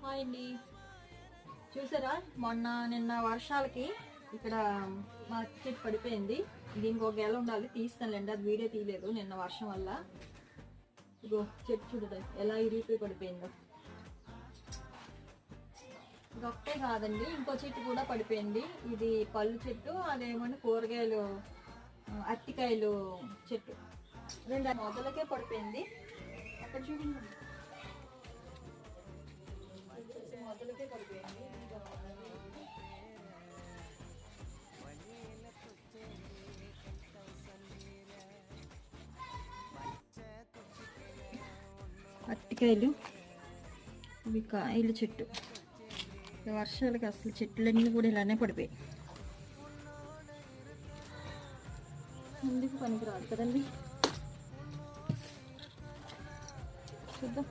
Hi అండి, చూసారా నిన్న వర్షాలకి ఇక్కడ మా చెట్టు పడిపోయింది. ఇది ఇంకో గెల ఉండాలి, తీస్తానులేండి, అది వీడియో తీయలేదు నిన్న వర్షం వల్ల. ఇగో చెట్టు చూడటం ఎలా ఇరిగిపోయి పడిపోయిందో. ఇది ఒకటే కాదండి, ఇంకో చెట్టు కూడా పడిపోయింది. ఇది పళ్ళు చెట్టు, అదేమో కూరగాయలు అరటికాయలు చెట్టు. రెండు మొదలకే పడిపోయింది. అక్కడ చూడండి, మొదలకే పడిపోయింది. అరటికాయలు, ఇవి కాయలు చెట్టు. వర్షాలకి అసలు చెట్లన్నీ కూడా ఇలానే పడిపోయాయి. ఎందుకు పనికిరాదు కదండి, చూద్దాం.